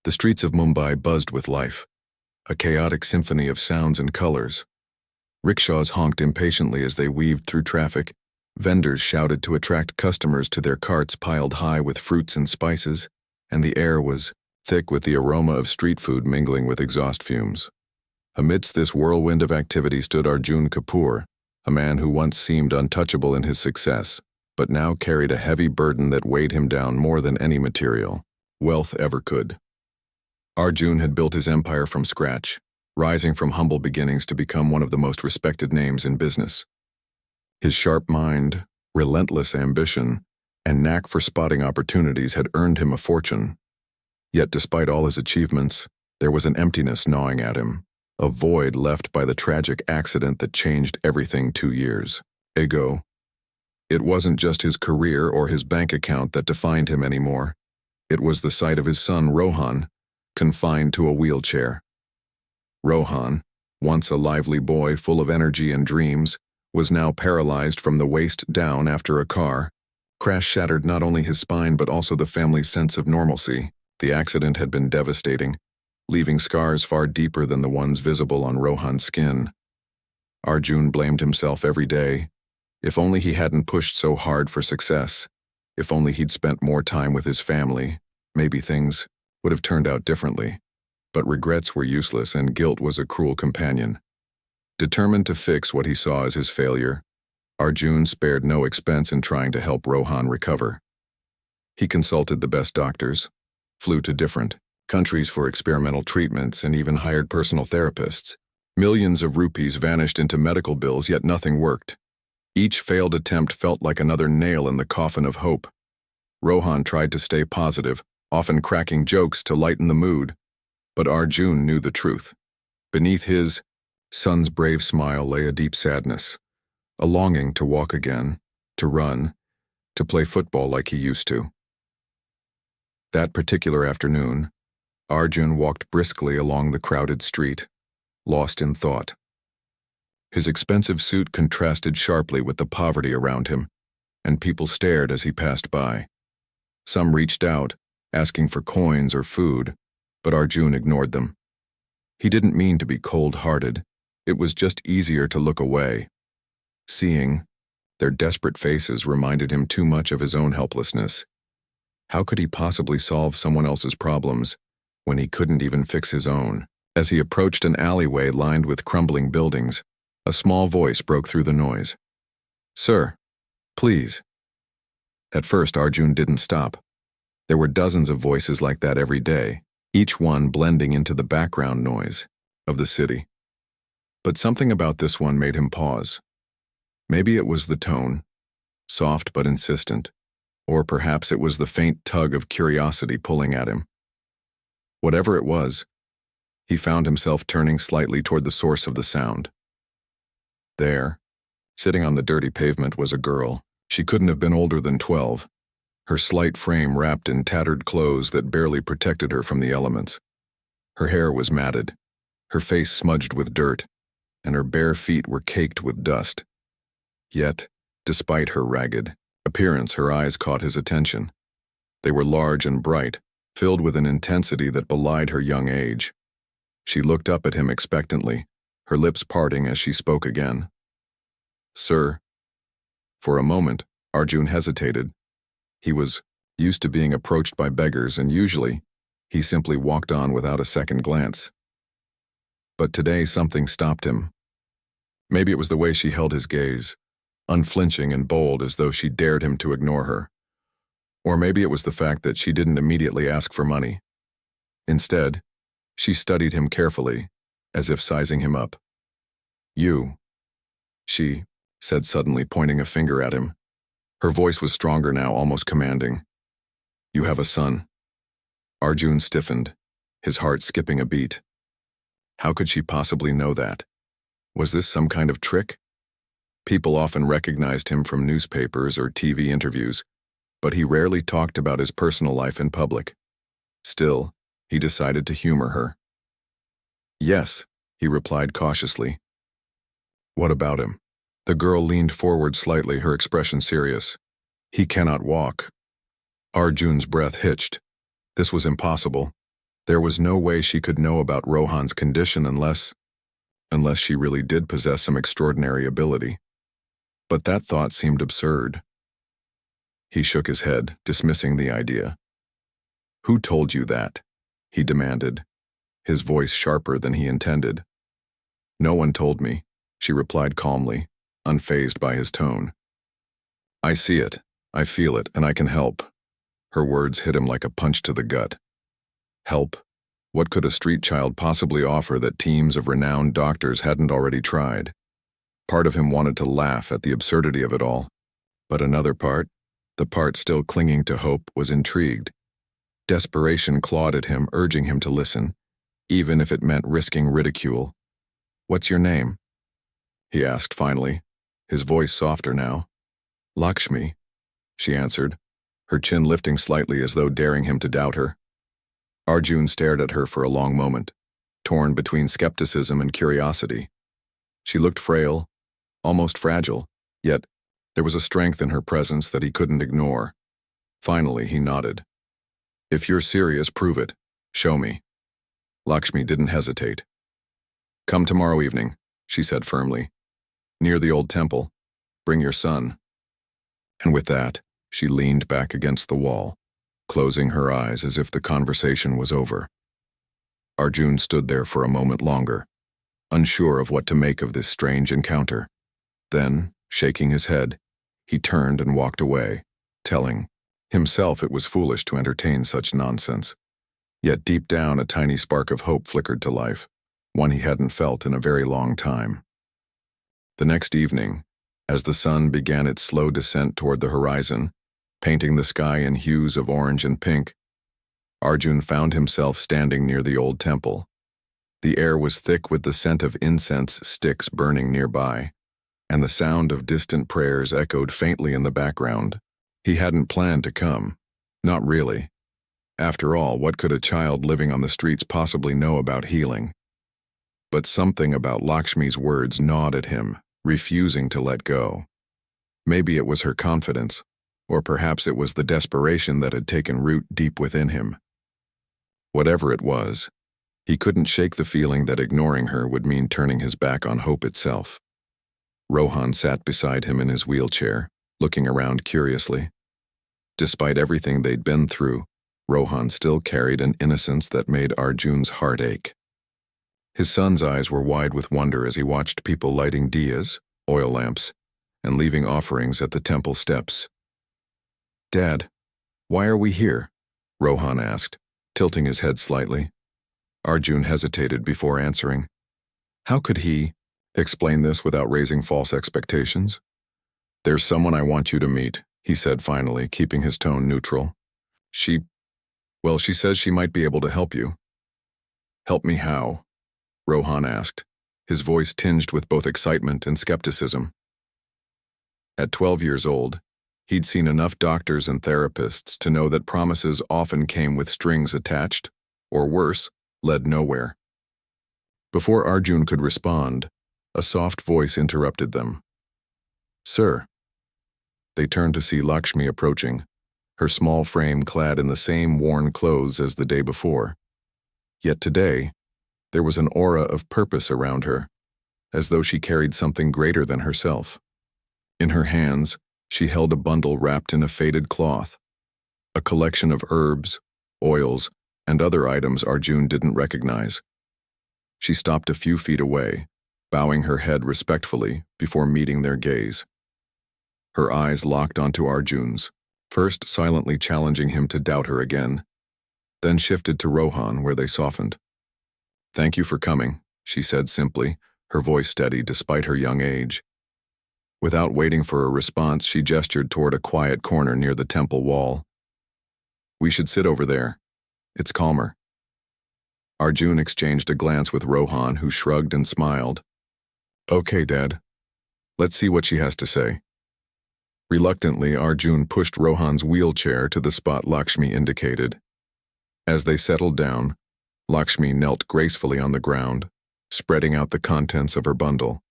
The streets of Mumbai buzzed with life, a chaotic symphony of sounds and colors. Rickshaws honked impatiently as they weaved through traffic. Vendors shouted to attract customers to their carts piled high with fruits and spices, and the air was thick with the aroma of street food mingling with exhaust fumes. Amidst this whirlwind of activity stood Arjun Kapoor, a man who once seemed untouchable in his success, but now carried a heavy burden that weighed him down more than any material wealth ever could. Arjun had built his empire from scratch, rising from humble beginnings to become one of the most respected names in business. His sharp mind, relentless ambition, and knack for spotting opportunities had earned him a fortune. Yet despite all his achievements, there was an emptiness gnawing at him, a void left by the tragic accident that changed everything 2 years ago. It wasn't just his career or his bank account that defined him anymore. It was the sight of his son, Rohan, confined to a wheelchair. Rohan, once a lively boy full of energy and dreams, was now paralyzed from the waist down after a car crash shattered not only his spine but also the family's sense of normalcy. The accident had been devastating, leaving scars far deeper than the ones visible on Rohan's skin. Arjun blamed himself every day. If only he hadn't pushed so hard for success. If only he'd spent more time with his family, maybe things would have turned out differently. But regrets were useless and guilt was a cruel companion. Determined to fix what he saw as his failure, Arjun spared no expense in trying to help Rohan recover. He consulted the best doctors, flew to different countries for experimental treatments, and even hired personal therapists. Millions of rupees vanished into medical bills, yet nothing worked. Each failed attempt felt like another nail in the coffin of hope. Rohan tried to stay positive, often cracking jokes to lighten the mood, but Arjun knew the truth. Beneath his son's brave smile lay a deep sadness, a longing to walk again, to run, to play football like he used to. That particular afternoon, Arjun walked briskly along the crowded street, lost in thought. His expensive suit contrasted sharply with the poverty around him, and people stared as he passed by. Some reached out, asking for coins or food, but Arjun ignored them. He didn't mean to be cold-hearted. It was just easier to look away. Seeing their desperate faces reminded him too much of his own helplessness. How could he possibly solve someone else's problems when he couldn't even fix his own? As he approached an alleyway lined with crumbling buildings, a small voice broke through the noise. "Sir, please." At first, Arjun didn't stop. There were dozens of voices like that every day, each one blending into the background noise of the city. But something about this one made him pause. Maybe it was the tone, soft but insistent, or perhaps it was the faint tug of curiosity pulling at him. Whatever it was, he found himself turning slightly toward the source of the sound. There, sitting on the dirty pavement, was a girl. She couldn't have been older than 12, her slight frame wrapped in tattered clothes that barely protected her from the elements. Her hair was matted, her face smudged with dirt, and her bare feet were caked with dust. Yet, despite her ragged appearance, her eyes caught his attention. They were large and bright, filled with an intensity that belied her young age. She looked up at him expectantly, her lips parting as she spoke again. "Sir." For a moment, Arjun hesitated. He was used to being approached by beggars, and usually, he simply walked on without a second glance. But today something stopped him. Maybe it was the way she held his gaze, unflinching and bold as though she dared him to ignore her. Or maybe it was the fact that she didn't immediately ask for money. Instead, she studied him carefully, as if sizing him up. "You," she said suddenly, pointing a finger at him. Her voice was stronger now, almost commanding. "You have a son." Arjun stiffened, his heart skipping a beat. How could she possibly know that? Was this some kind of trick? People often recognized him from newspapers or TV interviews, but he rarely talked about his personal life in public. Still, he decided to humor her. "Yes," he replied cautiously. "What about him?" The girl leaned forward slightly, her expression serious. "He cannot walk." Arjun's breath hitched. This was impossible. There was no way she could know about Rohan's condition unless she really did possess some extraordinary ability. But that thought seemed absurd. He shook his head, dismissing the idea. "Who told you that?" he demanded, his voice sharper than he intended. "No one told me," she replied calmly, unfazed by his tone. "I see it, I feel it, and I can help." Her words hit him like a punch to the gut. Help? What could a street child possibly offer that teams of renowned doctors hadn't already tried? Part of him wanted to laugh at the absurdity of it all, but another part, the part still clinging to hope, was intrigued. Desperation clawed at him, urging him to listen, even if it meant risking ridicule. "What's your name?" he asked finally, his voice softer now. "Lakshmi," she answered, her chin lifting slightly as though daring him to doubt her. Arjun stared at her for a long moment, torn between skepticism and curiosity. She looked frail, almost fragile, yet there was a strength in her presence that he couldn't ignore. Finally, he nodded. "If you're serious, prove it. Show me." Lakshmi didn't hesitate. "Come tomorrow evening," she said firmly. "Near the old temple. Bring your son." And with that, she leaned back against the wall, closing her eyes as if the conversation was over. Arjun stood there for a moment longer, unsure of what to make of this strange encounter. Then, shaking his head, he turned and walked away, telling himself it was foolish to entertain such nonsense. Yet deep down a tiny spark of hope flickered to life, one he hadn't felt in a very long time. The next evening, as the sun began its slow descent toward the horizon, painting the sky in hues of orange and pink, Arjun found himself standing near the old temple. The air was thick with the scent of incense sticks burning nearby, and the sound of distant prayers echoed faintly in the background. He hadn't planned to come. Not really. After all, what could a child living on the streets possibly know about healing? But something about Lakshmi's words gnawed at him, refusing to let go. Maybe it was her confidence, or perhaps it was the desperation that had taken root deep within him. Whatever it was, he couldn't shake the feeling that ignoring her would mean turning his back on hope itself. Rohan sat beside him in his wheelchair, looking around curiously. Despite everything they'd been through, Rohan still carried an innocence that made Arjun's heart ache. His son's eyes were wide with wonder as he watched people lighting diyas, oil lamps, and leaving offerings at the temple steps. "Dad, why are we here?" Rohan asked, tilting his head slightly. Arjun hesitated before answering. How could he explain this without raising false expectations? "There's someone I want you to meet," he said finally, keeping his tone neutral. She says she might be able to help you." "Help me how?" Rohan asked, his voice tinged with both excitement and skepticism. At 12 years old, he'd seen enough doctors and therapists to know that promises often came with strings attached, or worse, led nowhere. Before Arjun could respond, a soft voice interrupted them. "Sir." They turned to see Lakshmi approaching, her small frame clad in the same worn clothes as the day before. Yet today, there was an aura of purpose around her, as though she carried something greater than herself. In her hands, she held a bundle wrapped in a faded cloth, a collection of herbs, oils, and other items Arjun didn't recognize. She stopped a few feet away, bowing her head respectfully before meeting their gaze. Her eyes locked onto Arjun's, first silently challenging him to doubt her again, then shifted to Rohan where they softened. "Thank you for coming," she said simply, her voice steady despite her young age. Without waiting for a response, she gestured toward a quiet corner near the temple wall. "We should sit over there. It's calmer." Arjun exchanged a glance with Rohan, who shrugged and smiled. "Okay, Dad. Let's see what she has to say." Reluctantly, Arjun pushed Rohan's wheelchair to the spot Lakshmi indicated. As they settled down, Lakshmi knelt gracefully on the ground, spreading out the contents of her bundle.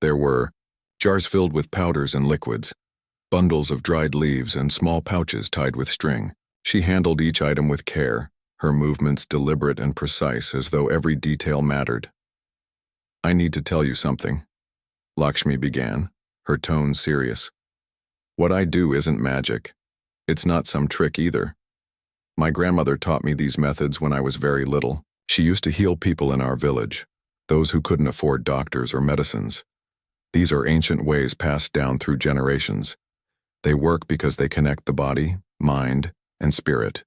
There were jars filled with powders and liquids, bundles of dried leaves, and small pouches tied with string. She handled each item with care, her movements deliberate and precise as though every detail mattered. "I need to tell you something," Lakshmi began, her tone serious. "What I do isn't magic. It's not some trick either. My grandmother taught me these methods when I was very little. She used to heal people in our village, those who couldn't afford doctors or medicines. These are ancient ways passed down through generations. They work because they connect the body, mind, and spirit."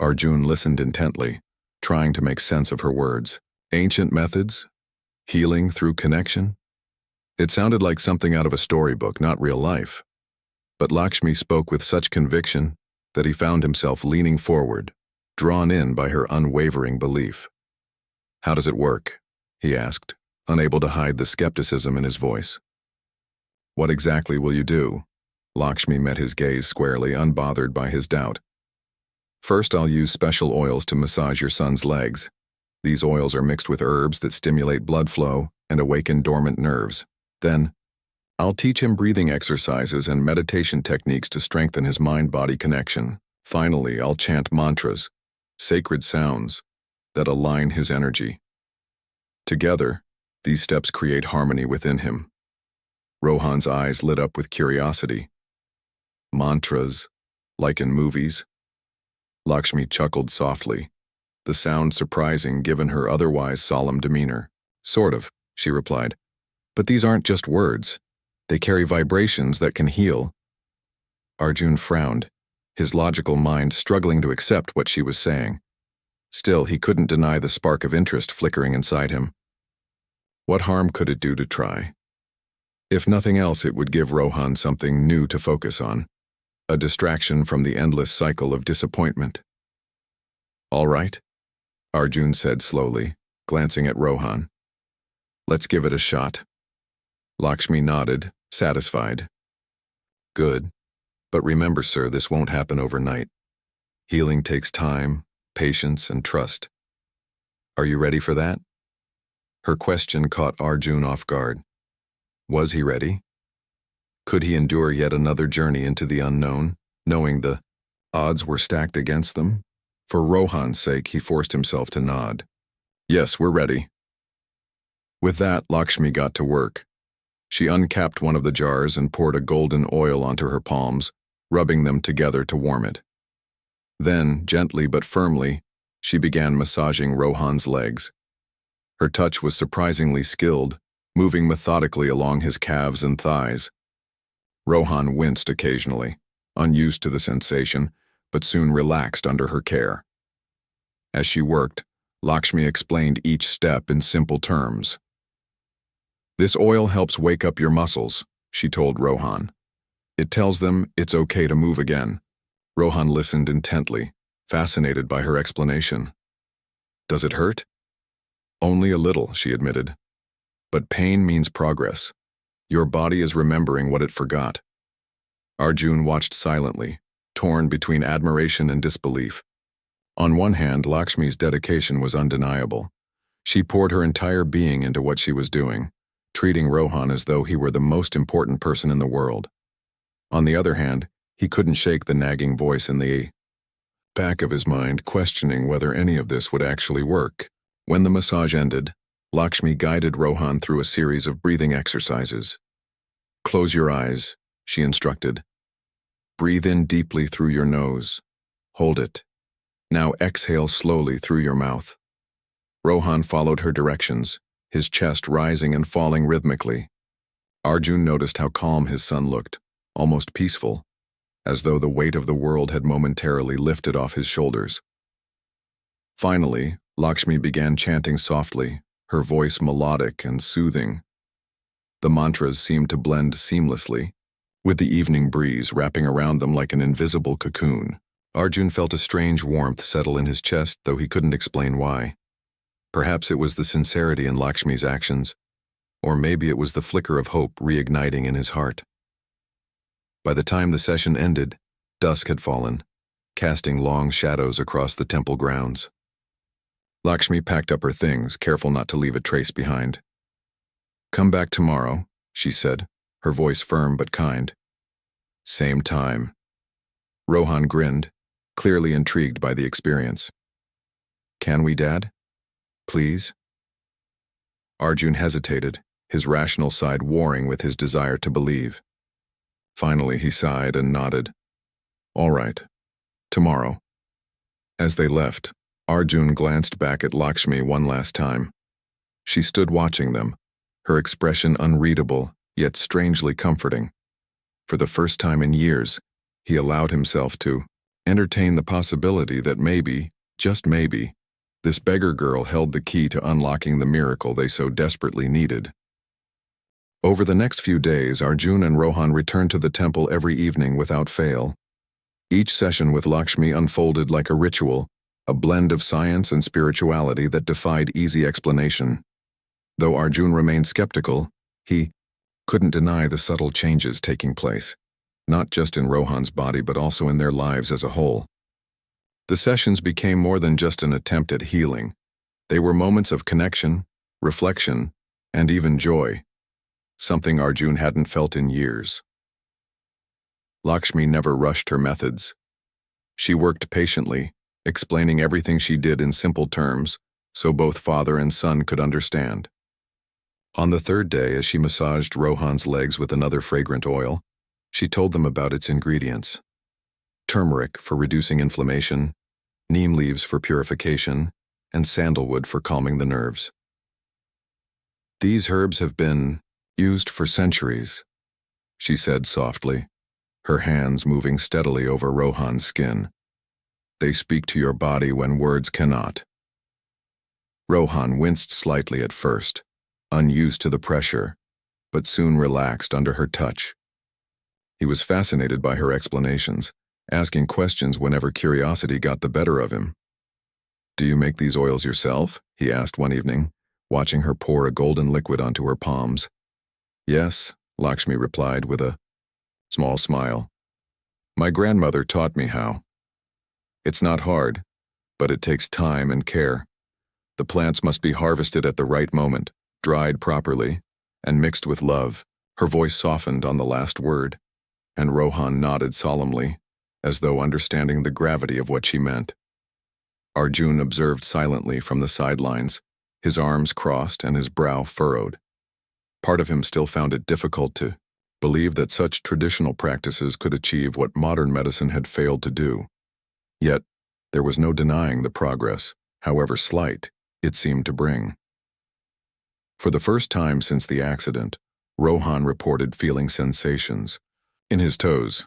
Arjun listened intently, trying to make sense of her words. Ancient methods? Healing through connection? It sounded like something out of a storybook, not real life. But Lakshmi spoke with such conviction that he found himself leaning forward, drawn in by her unwavering belief. "How does it work?" he asked, unable to hide the skepticism in his voice. "What exactly will you do?" Lakshmi met his gaze squarely, unbothered by his doubt. "First, I'll use special oils to massage your son's legs. These oils are mixed with herbs that stimulate blood flow and awaken dormant nerves. Then, I'll teach him breathing exercises and meditation techniques to strengthen his mind-body connection. Finally, I'll chant mantras, sacred sounds, that align his energy. Together, these steps create harmony within him." Rohan's eyes lit up with curiosity. "Mantras, like in movies?" Lakshmi chuckled softly, the sound surprising given her otherwise solemn demeanor. "Sort of," she replied. "But these aren't just words. They carry vibrations that can heal." Arjun frowned, his logical mind struggling to accept what she was saying. Still, he couldn't deny the spark of interest flickering inside him. What harm could it do to try? If nothing else, it would give Rohan something new to focus on, a distraction from the endless cycle of disappointment. "All right," Arjun said slowly, glancing at Rohan. "Let's give it a shot." Lakshmi nodded, satisfied. "Good. But remember, sir, this won't happen overnight. Healing takes time, patience, and trust. Are you ready for that?" Her question caught Arjun off guard. Was he ready? Could he endure yet another journey into the unknown, knowing the odds were stacked against them? For Rohan's sake, he forced himself to nod. "Yes, we're ready." With that, Lakshmi got to work. She uncapped one of the jars and poured a golden oil onto her palms, rubbing them together to warm it. Then, gently but firmly, she began massaging Rohan's legs. Her touch was surprisingly skilled, moving methodically along his calves and thighs. Rohan winced occasionally, unused to the sensation, but soon relaxed under her care. As she worked, Lakshmi explained each step in simple terms. "This oil helps wake up your muscles," she told Rohan. "It tells them it's okay to move again." Rohan listened intently, fascinated by her explanation. "Does it hurt?" "Only a little," she admitted. "But pain means progress. Your body is remembering what it forgot." Arjun watched silently, torn between admiration and disbelief. On one hand, Lakshmi's dedication was undeniable. She poured her entire being into what she was doing, treating Rohan as though he were the most important person in the world. On the other hand, he couldn't shake the nagging voice in the back of his mind, questioning whether any of this would actually work. When the massage ended, Lakshmi guided Rohan through a series of breathing exercises. "Close your eyes," she instructed. "Breathe in deeply through your nose. Hold it. Now exhale slowly through your mouth." Rohan followed her directions, his chest rising and falling rhythmically. Arjun noticed how calm his son looked, almost peaceful, as though the weight of the world had momentarily lifted off his shoulders. Finally, Lakshmi began chanting softly, her voice melodic and soothing. The mantras seemed to blend seamlessly, with the evening breeze wrapping around them like an invisible cocoon. Arjun felt a strange warmth settle in his chest, though he couldn't explain why. Perhaps it was the sincerity in Lakshmi's actions, or maybe it was the flicker of hope reigniting in his heart. By the time the session ended, dusk had fallen, casting long shadows across the temple grounds. Lakshmi packed up her things, careful not to leave a trace behind. "Come back tomorrow," she said, her voice firm but kind. "Same time." Rohan grinned, clearly intrigued by the experience. Can we, Dad? Please? Arjun hesitated, his rational side warring with his desire to believe. Finally, he sighed and nodded. All right. Tomorrow. As they left, Arjun glanced back at Lakshmi one last time. She stood watching them, her expression unreadable, yet strangely comforting. For the first time in years, he allowed himself to entertain the possibility that maybe, just maybe, this beggar girl held the key to unlocking the miracle they so desperately needed. Over the next few days, Arjun and Rohan returned to the temple every evening without fail. Each session with Lakshmi unfolded like a ritual, a blend of science and spirituality that defied easy explanation. Though Arjun remained skeptical, he couldn't deny the subtle changes taking place, not just in Rohan's body but also in their lives as a whole. The sessions became more than just an attempt at healing. They were moments of connection, reflection, and even joy, something Arjun hadn't felt in years. Lakshmi never rushed her methods. She worked patiently, explaining everything she did in simple terms so both father and son could understand. On the third day, as she massaged Rohan's legs with another fragrant oil, she told them about its ingredients. Turmeric for reducing inflammation, neem leaves for purification, and sandalwood for calming the nerves. These herbs have been used for centuries, she said softly, her hands moving steadily over Rohan's skin. They speak to your body when words cannot. Rohan winced slightly at first, unused to the pressure, but soon relaxed under her touch. He was fascinated by her explanations, asking questions whenever curiosity got the better of him. Do you make these oils yourself? He asked one evening, watching her pour a golden liquid onto her palms. Yes, Lakshmi replied with a small smile. My grandmother taught me how. It's not hard, but it takes time and care. The plants must be harvested at the right moment, dried properly, and mixed with love. Her voice softened on the last word, and Rohan nodded solemnly, as though understanding the gravity of what she meant. Arjun observed silently from the sidelines, his arms crossed and his brow furrowed. Part of him still found it difficult to believe that such traditional practices could achieve what modern medicine had failed to do. Yet, there was no denying the progress, however slight, it seemed to bring. For the first time since the accident, Rohan reported feeling sensations in his toes.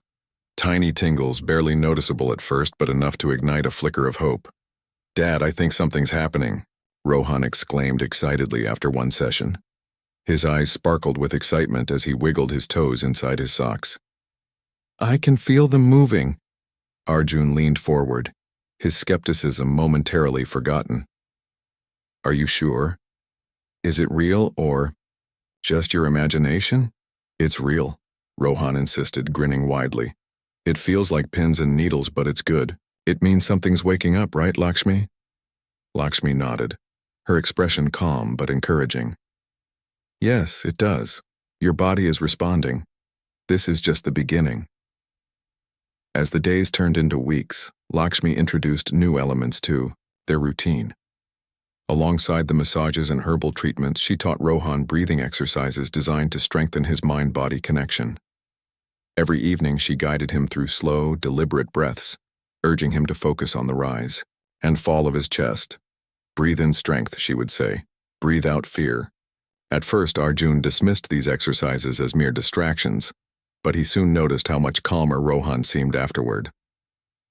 Tiny tingles, barely noticeable at first, but enough to ignite a flicker of hope. Dad, I think something's happening, Rohan exclaimed excitedly after one session. His eyes sparkled with excitement as he wiggled his toes inside his socks. I can feel them moving. Arjun leaned forward, his skepticism momentarily forgotten. Are you sure? Is it real or just your imagination? It's real, Rohan insisted, grinning widely. It feels like pins and needles, but it's good. It means something's waking up, right, Lakshmi? Lakshmi nodded, her expression calm but encouraging. Yes, it does. Your body is responding. This is just the beginning. As the days turned into weeks, Lakshmi introduced new elements to their routine. Alongside the massages and herbal treatments, she taught Rohan breathing exercises designed to strengthen his mind-body connection. Every evening she guided him through slow, deliberate breaths, urging him to focus on the rise and fall of his chest. Breathe in strength, she would say. Breathe out fear. At first, Arjun dismissed these exercises as mere distractions, but he soon noticed how much calmer Rohan seemed afterward.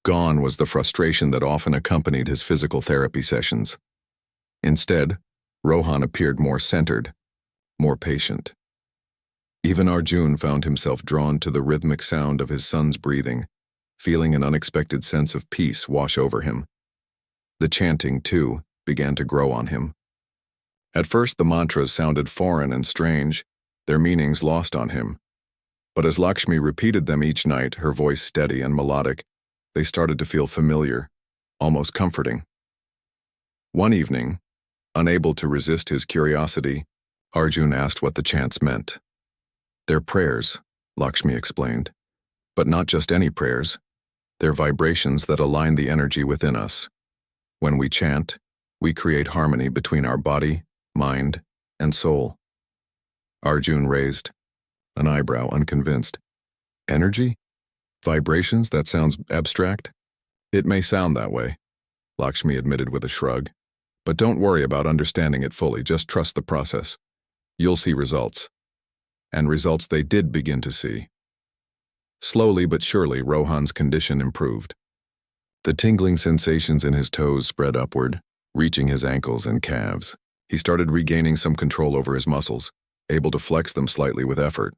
Gone was the frustration that often accompanied his physical therapy sessions. Instead, Rohan appeared more centered, more patient. Even Arjun found himself drawn to the rhythmic sound of his son's breathing, feeling an unexpected sense of peace wash over him. The chanting, too, began to grow on him. At first, the mantras sounded foreign and strange, their meanings lost on him. But as Lakshmi repeated them each night, her voice steady and melodic, they started to feel familiar, almost comforting. One evening, unable to resist his curiosity, Arjun asked what the chants meant. They're prayers, Lakshmi explained. But not just any prayers. They're vibrations that align the energy within us. When we chant, We create harmony between our body, mind, and soul. Arjun raised an eyebrow, unconvinced. Energy? Vibrations? That sounds abstract? It may sound that way, Lakshmi admitted with a shrug. But don't worry about understanding it fully, just trust the process. You'll see results. And results they did begin to see. Slowly but surely, Rohan's condition improved. The tingling sensations in his toes spread upward, reaching his ankles and calves. He started regaining some control over his muscles, able to flex them slightly with effort.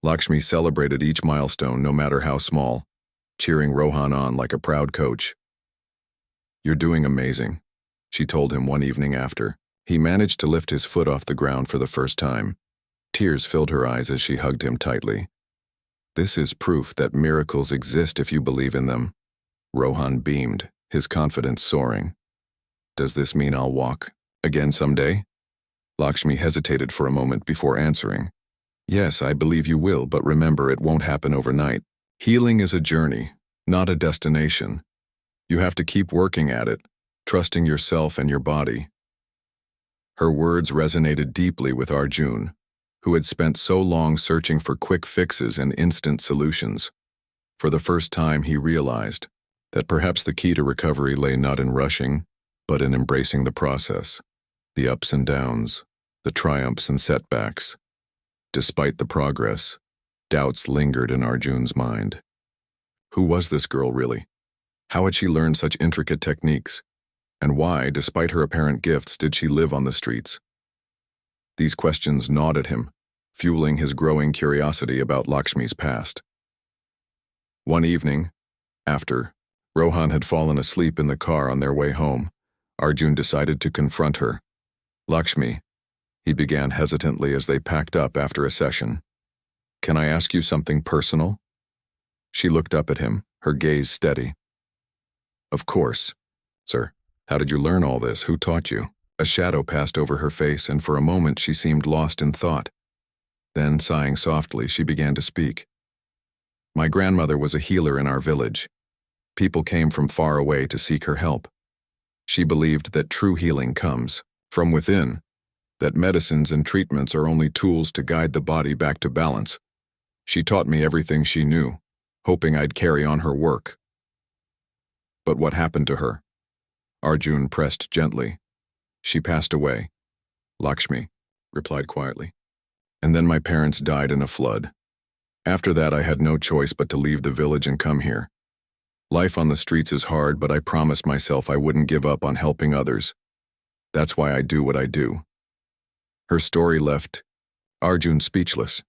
Lakshmi celebrated each milestone, no matter how small, cheering Rohan on like a proud coach. "You're doing amazing," she told him one evening after. He managed to lift his foot off the ground for the first time. Tears filled her eyes as she hugged him tightly. "This is proof that miracles exist if you believe in them." Rohan beamed, his confidence soaring. "Does this mean I'll walk again someday?" Lakshmi hesitated for a moment before answering. "Yes, I believe you will, but remember, it won't happen overnight. Healing is a journey, not a destination. You have to keep working at it, trusting yourself and your body." Her words resonated deeply with Arjun, who had spent so long searching for quick fixes and instant solutions. For the first time, he realized that perhaps the key to recovery lay not in rushing, but in embracing the process, the ups and downs, the triumphs and setbacks. Despite the progress, doubts lingered in Arjun's mind. Who was this girl really? How had she learned such intricate techniques? And why, despite her apparent gifts, did she live on the streets? These questions gnawed at him, fueling his growing curiosity about Lakshmi's past. One evening, after Rohan had fallen asleep in the car on their way home, Arjun decided to confront her. "Lakshmi," he began hesitantly as they packed up after a session. "Can I ask you something personal?" She looked up at him, her gaze steady. "Of course, sir. How did you learn all this? Who taught you?" A shadow passed over her face, and for a moment she seemed lost in thought. Then, sighing softly, she began to speak. "My grandmother was a healer in our village. People came from far away to seek her help. She believed that true healing comes from within, that medicines and treatments are only tools to guide the body back to balance. She taught me everything she knew, hoping I'd carry on her work." "But what happened to her?" Arjun pressed gently. "She passed away," Lakshmi replied quietly. "And then my parents died in a flood. After that, I had no choice but to leave the village and come here. Life on the streets is hard, but I promised myself I wouldn't give up on helping others. That's why I do what I do." Her story left Arjun speechless.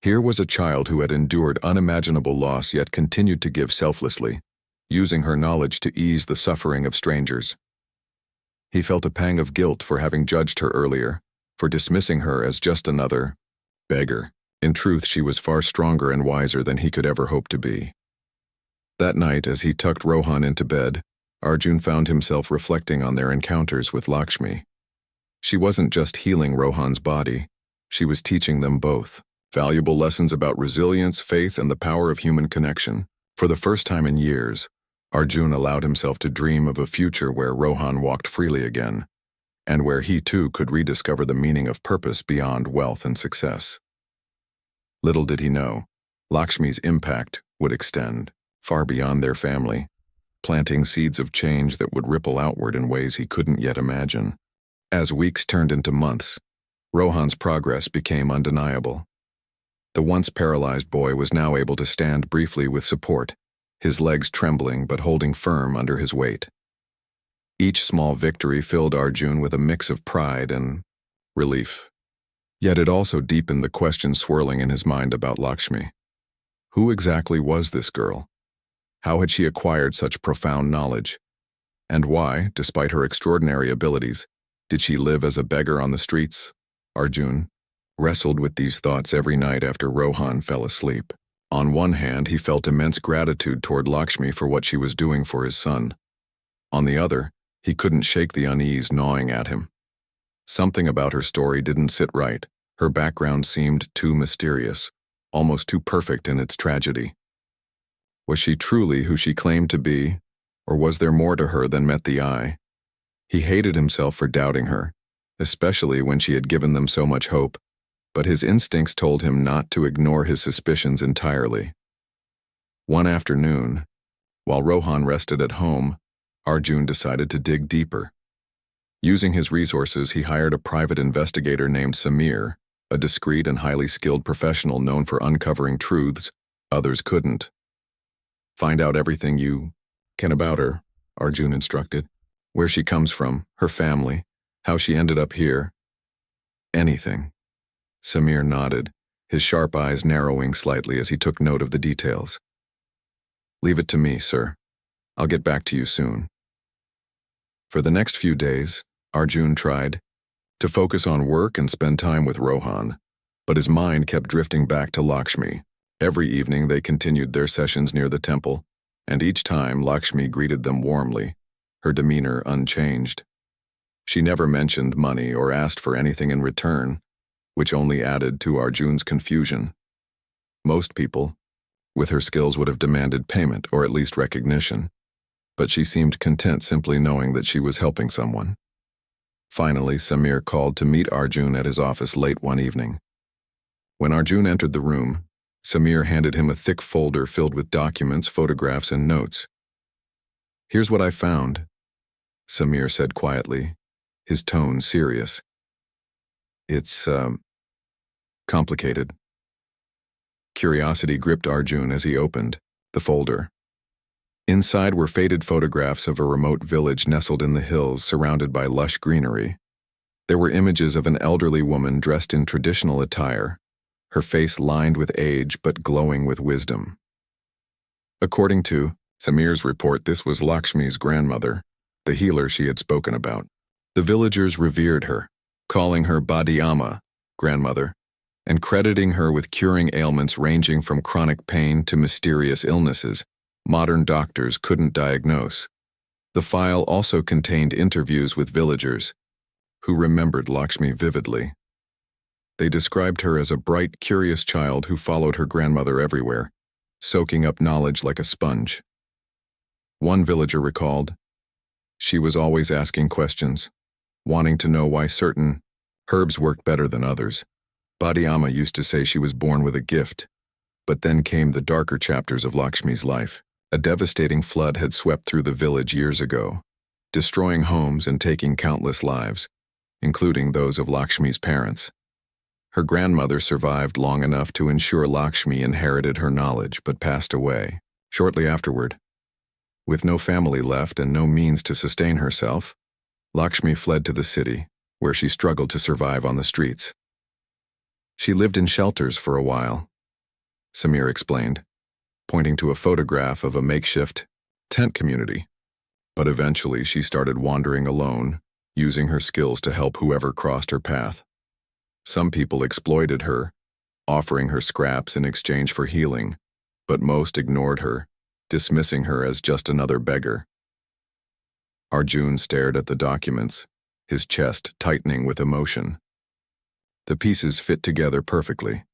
Here was a child who had endured unimaginable loss yet continued to give selflessly, using her knowledge to ease the suffering of strangers. He felt a pang of guilt for having judged her earlier, for dismissing her as just another beggar. In truth, she was far stronger and wiser than he could ever hope to be. That night, as he tucked Rohan into bed, Arjun found himself reflecting on their encounters with Lakshmi. She wasn't just healing Rohan's body, she was teaching them both valuable lessons about resilience, faith, and the power of human connection. For the first time in years, Arjun allowed himself to dream of a future where Rohan walked freely again, and where he too could rediscover the meaning of purpose beyond wealth and success. Little did he know, Lakshmi's impact would extend far beyond their family, planting seeds of change that would ripple outward in ways he couldn't yet imagine. As weeks turned into months, Rohan's progress became undeniable. The once paralyzed boy was now able to stand briefly with support, his legs trembling but holding firm under his weight. Each small victory filled Arjun with a mix of pride and relief. Yet it also deepened the question swirling in his mind about Lakshmi. Who exactly was this girl? How had she acquired such profound knowledge? And why, despite her extraordinary abilities, did she live as a beggar on the streets? Arjun wrestled with these thoughts every night after Rohan fell asleep. On one hand, he felt immense gratitude toward Lakshmi for what she was doing for his son. On the other, he couldn't shake the unease gnawing at him. Something about her story didn't sit right. Her background seemed too mysterious, almost too perfect in its tragedy. Was she truly who she claimed to be, or was there more to her than met the eye? He hated himself for doubting her, especially when she had given them so much hope, but his instincts told him not to ignore his suspicions entirely. One afternoon, while Rohan rested at home, Arjun decided to dig deeper. Using his resources, he hired a private investigator named Samir, a discreet and highly skilled professional known for uncovering truths others couldn't. "Find out everything you can about her," Arjun instructed. "Where she comes from, her family, how she ended up here. Anything." Samir nodded, his sharp eyes narrowing slightly as he took note of the details. "Leave it to me, sir. I'll get back to you soon." For the next few days, Arjun tried to focus on work and spend time with Rohan, but his mind kept drifting back to Lakshmi. Every evening they continued their sessions near the temple, and each time Lakshmi greeted them warmly, her demeanor unchanged. She never mentioned money or asked for anything in return, which only added to Arjun's confusion. Most people, with her skills, would have demanded payment or at least recognition, but she seemed content simply knowing that she was helping someone. Finally, Samir called to meet Arjun at his office late one evening. When Arjun entered the room, Samir handed him a thick folder filled with documents, photographs, and notes. "Here's what I found," Samir said quietly, his tone serious. "It's, complicated." Curiosity gripped Arjun as he opened the folder. Inside were faded photographs of a remote village nestled in the hills surrounded by lush greenery. There were images of an elderly woman dressed in traditional attire, her face lined with age but glowing with wisdom. According to Samir's report, this was Lakshmi's grandmother, the healer she had spoken about. The villagers revered her, calling her Badiyama, grandmother, and crediting her with curing ailments ranging from chronic pain to mysterious illnesses modern doctors couldn't diagnose. The file also contained interviews with villagers who remembered Lakshmi vividly. They described her as a bright, curious child who followed her grandmother everywhere, soaking up knowledge like a sponge. One villager recalled, "She was always asking questions, wanting to know why certain herbs worked better than others. Badiyama used to say she was born with a gift, but then came the darker chapters of Lakshmi's life. A devastating flood had swept through the village years ago, destroying homes and taking countless lives, including those of Lakshmi's parents. Her grandmother survived long enough to ensure Lakshmi inherited her knowledge but passed away shortly afterward. With no family left and no means to sustain herself, Lakshmi fled to the city, where she struggled to survive on the streets. She lived in shelters for a while," Samir explained, pointing to a photograph of a makeshift tent community. "But eventually she started wandering alone, using her skills to help whoever crossed her path. Some people exploited her, offering her scraps in exchange for healing, but most ignored her, dismissing her as just another beggar." Arjun stared at the documents, his chest tightening with emotion. The pieces fit together perfectly.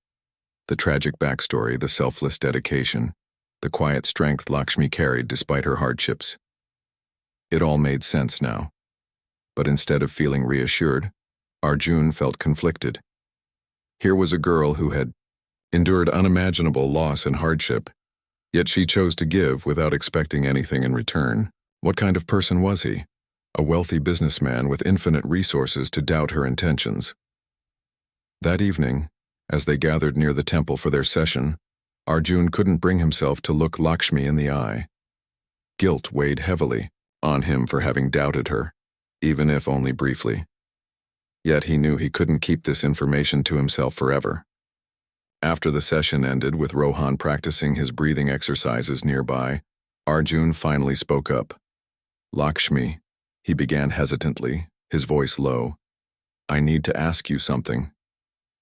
The tragic backstory, the selfless dedication, the quiet strength Lakshmi carried despite her hardships. It all made sense now. But instead of feeling reassured, Arjun felt conflicted. Here was a girl who had endured unimaginable loss and hardship, yet she chose to give without expecting anything in return. What kind of person was he? A wealthy businessman with infinite resources to doubt her intentions. That evening, as they gathered near the temple for their session, Arjun couldn't bring himself to look Lakshmi in the eye. Guilt weighed heavily on him for having doubted her, even if only briefly. Yet he knew he couldn't keep this information to himself forever. After the session ended with Rohan practicing his breathing exercises nearby, Arjun finally spoke up. "Lakshmi," he began hesitantly, his voice low. "I need to ask you something."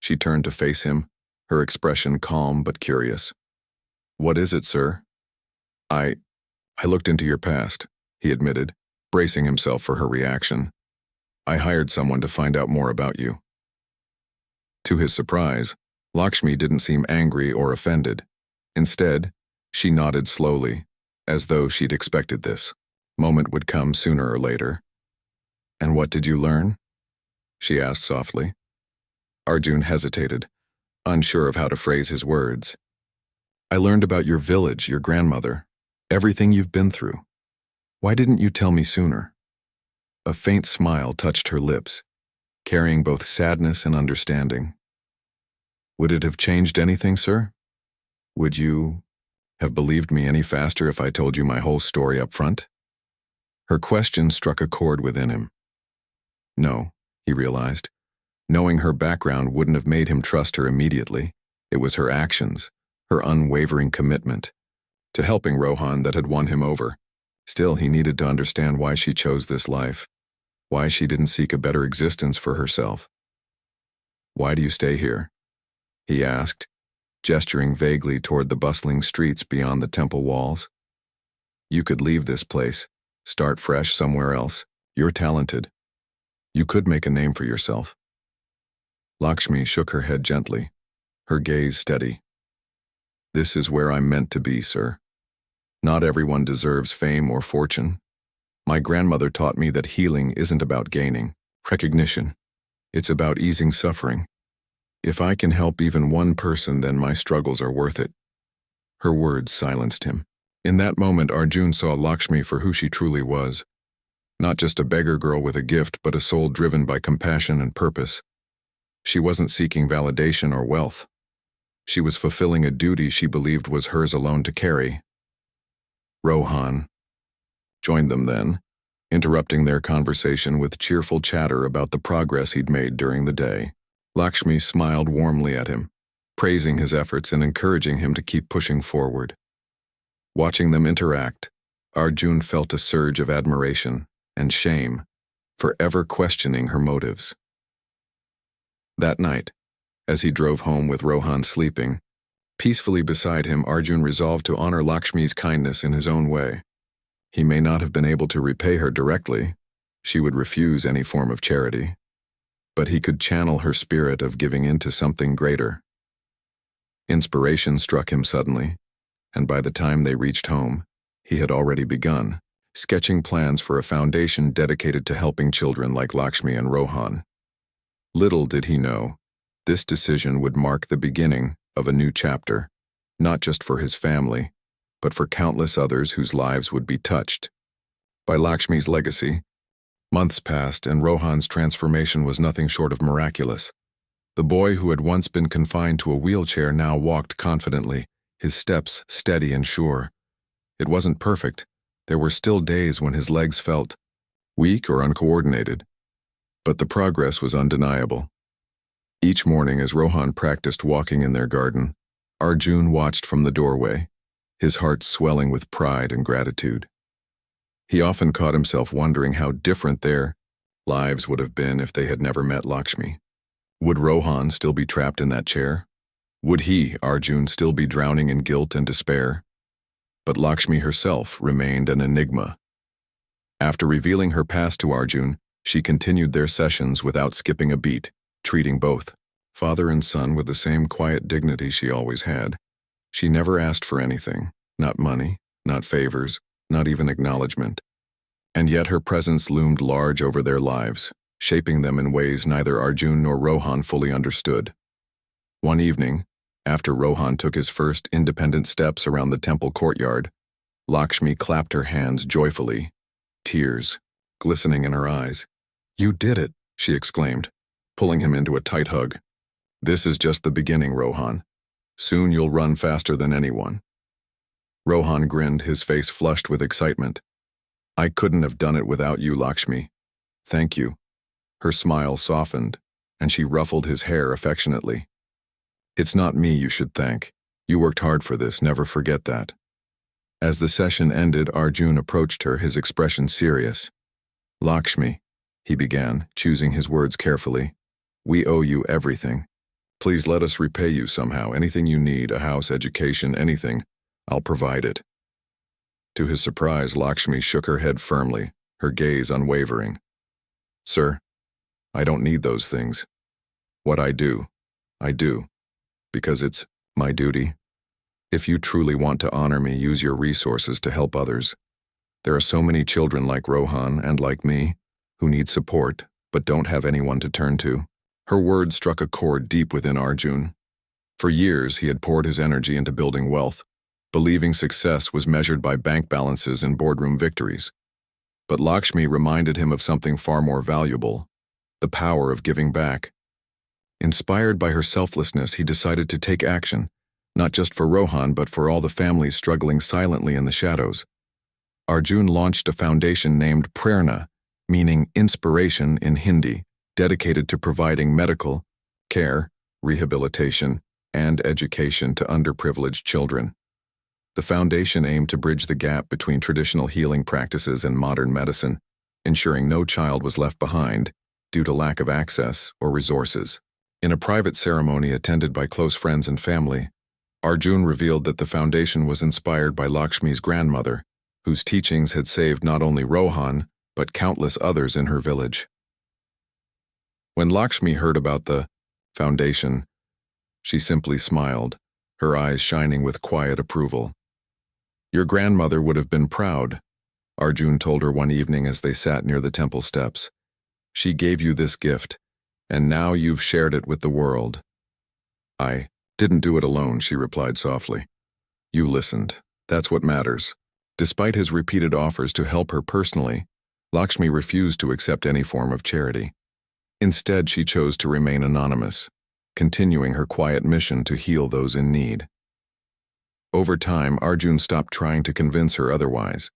She turned to face him, her expression calm but curious. "What is it, sir?" I looked into your past," he admitted, bracing himself for her reaction. "I hired someone to find out more about you." To his surprise, Lakshmi didn't seem angry or offended. Instead, she nodded slowly, as though she'd expected this moment would come sooner or later. And what did you learn? She asked softly. Arjun hesitated, unsure of how to phrase his words. I learned about your village, your grandmother, everything you've been through. Why didn't you tell me sooner? A faint smile touched her lips, carrying both sadness and understanding. Would it have changed anything, sir? Would you have believed me any faster if I told you my whole story up front? Her question struck a chord within him. No, he realized. Knowing her background wouldn't have made him trust her immediately. It was her actions, her unwavering commitment to helping Rohan that had won him over. Still, he needed to understand why she chose this life, why she didn't seek a better existence for herself. Why do you stay here? He asked, gesturing vaguely toward the bustling streets beyond the temple walls. You could leave this place, start fresh somewhere else. You're talented. You could make a name for yourself. Lakshmi shook her head gently, her gaze steady. This is where I'm meant to be, sir. Not everyone deserves fame or fortune. My grandmother taught me that healing isn't about gaining recognition. It's about easing suffering. If I can help even one person, then my struggles are worth it. Her words silenced him. In that moment, Arjun saw Lakshmi for who she truly was. Not just a beggar girl with a gift, but a soul driven by compassion and purpose. She wasn't seeking validation or wealth. She was fulfilling a duty she believed was hers alone to carry. Rohan joined them then, interrupting their conversation with cheerful chatter about the progress he'd made during the day. Lakshmi smiled warmly at him, praising his efforts and encouraging him to keep pushing forward. Watching them interact, Arjun felt a surge of admiration and shame for ever questioning her motives. That night, as he drove home with Rohan sleeping, peacefully beside him, Arjun resolved to honor Lakshmi's kindness in his own way. He may not have been able to repay her directly. She would refuse any form of charity. But he could channel her spirit of giving into something greater. Inspiration struck him suddenly, and by the time they reached home, he had already begun, sketching plans for a foundation dedicated to helping children like Lakshmi and Rohan. Little did he know, this decision would mark the beginning of a new chapter, not just for his family, but for countless others whose lives would be touched by Lakshmi's legacy. Months passed, and Rohan's transformation was nothing short of miraculous. The boy who had once been confined to a wheelchair now walked confidently, his steps steady and sure. It wasn't perfect. There were still days when his legs felt weak or uncoordinated, but the progress was undeniable. Each morning as Rohan practiced walking in their garden, Arjun watched from the doorway, his heart swelling with pride and gratitude. He often caught himself wondering how different their lives would have been if they had never met Lakshmi. Would Rohan still be trapped in that chair? Would he, Arjun, still be drowning in guilt and despair? But Lakshmi herself remained an enigma. After revealing her past to Arjun, she continued their sessions without skipping a beat, treating both father and son with the same quiet dignity she always had. She never asked for anything, not money, not favors, not even acknowledgement. And yet her presence loomed large over their lives, shaping them in ways neither Arjun nor Rohan fully understood. One evening, after Rohan took his first independent steps around the temple courtyard, Lakshmi clapped her hands joyfully, tears glistening in her eyes. You did it, she exclaimed, pulling him into a tight hug. This is just the beginning, Rohan. Soon you'll run faster than anyone. Rohan grinned, his face flushed with excitement. I couldn't have done it without you, Lakshmi. Thank you. Her smile softened, and she ruffled his hair affectionately. It's not me you should thank. You worked hard for this, never forget that. As the session ended, Arjun approached her, his expression serious. Lakshmi, he began, choosing his words carefully. We owe you everything. Please let us repay you somehow. Anything you need, a house, education, anything, I'll provide it. To his surprise, Lakshmi shook her head firmly, her gaze unwavering. Sir, I don't need those things. What I do, because it's my duty. If you truly want to honor me, use your resources to help others. There are so many children like Rohan and like me, who need support but don't have anyone to turn to. Her words struck a chord deep within Arjun. For years, he had poured his energy into building wealth, believing success was measured by bank balances and boardroom victories. But Lakshmi reminded him of something far more valuable: the power of giving back. Inspired by her selflessness, he decided to take action, not just for Rohan but for all the families struggling silently in the shadows. Arjun launched a foundation named Prerna, meaning inspiration in Hindi, dedicated to providing medical care, rehabilitation, and education to underprivileged children. The foundation aimed to bridge the gap between traditional healing practices and modern medicine, ensuring no child was left behind due to lack of access or resources. In a private ceremony attended by close friends and family, Arjun revealed that the foundation was inspired by Lakshmi's grandmother, whose teachings had saved not only Rohan, but countless others in her village. When Lakshmi heard about the foundation, she simply smiled, her eyes shining with quiet approval. "Your grandmother would have been proud," Arjun told her one evening as they sat near the temple steps. "She gave you this gift, and now you've shared it with the world." "I didn't do it alone," she replied softly. "You listened. That's what matters." Despite his repeated offers to help her personally, Lakshmi refused to accept any form of charity. Instead, she chose to remain anonymous, continuing her quiet mission to heal those in need. Over time, Arjun stopped trying to convince her otherwise,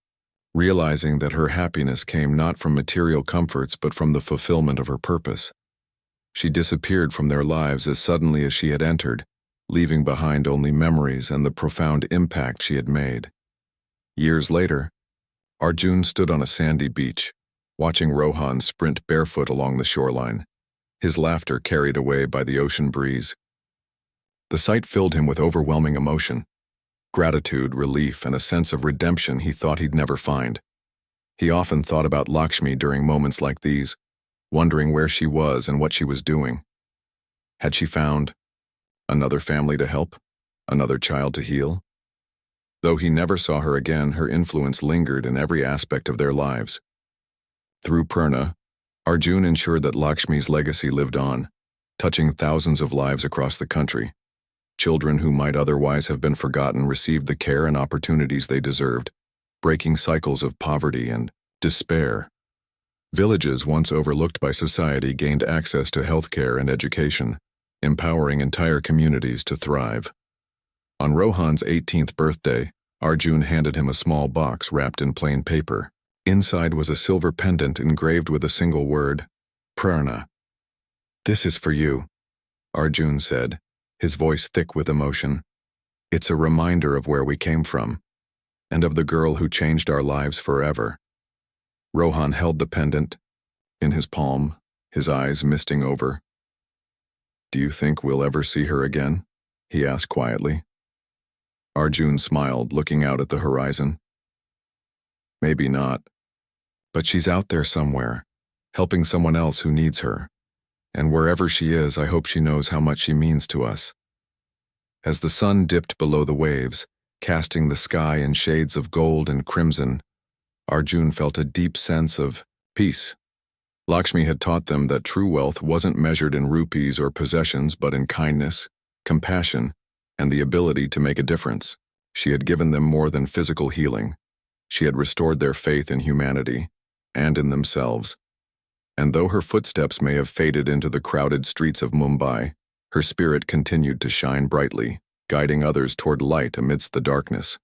realizing that her happiness came not from material comforts but from the fulfillment of her purpose. She disappeared from their lives as suddenly as she had entered, leaving behind only memories and the profound impact she had made. Years later, Arjun stood on a sandy beach, watching Rohan sprint barefoot along the shoreline, his laughter carried away by the ocean breeze. The sight filled him with overwhelming emotion, gratitude, relief, and a sense of redemption he thought he'd never find. He often thought about Lakshmi during moments like these, wondering where she was and what she was doing. Had she found another family to help, another child to heal? Though he never saw her again, her influence lingered in every aspect of their lives. Through Prerna, Arjun ensured that Lakshmi's legacy lived on, touching thousands of lives across the country. Children who might otherwise have been forgotten received the care and opportunities they deserved, breaking cycles of poverty and despair. Villages once overlooked by society gained access to healthcare and education, empowering entire communities to thrive. On Rohan's 18th birthday, Arjun handed him a small box wrapped in plain paper. Inside was a silver pendant engraved with a single word: Prerna. "This is for you," Arjun said, his voice thick with emotion. "It's a reminder of where we came from, and of the girl who changed our lives forever." Rohan held the pendant in his palm, his eyes misting over. "Do you think we'll ever see her again?" he asked quietly. Arjun smiled, looking out at the horizon. "Maybe not. But she's out there somewhere, helping someone else who needs her. And wherever she is, I hope she knows how much she means to us." As the sun dipped below the waves, casting the sky in shades of gold and crimson, Arjun felt a deep sense of peace. Lakshmi had taught them that true wealth wasn't measured in rupees or possessions but in kindness, compassion, and the ability to make a difference. She had given them more than physical healing. She had restored their faith in humanity and in themselves. And though her footsteps may have faded into the crowded streets of Mumbai, her spirit continued to shine brightly, guiding others toward light amidst the darkness.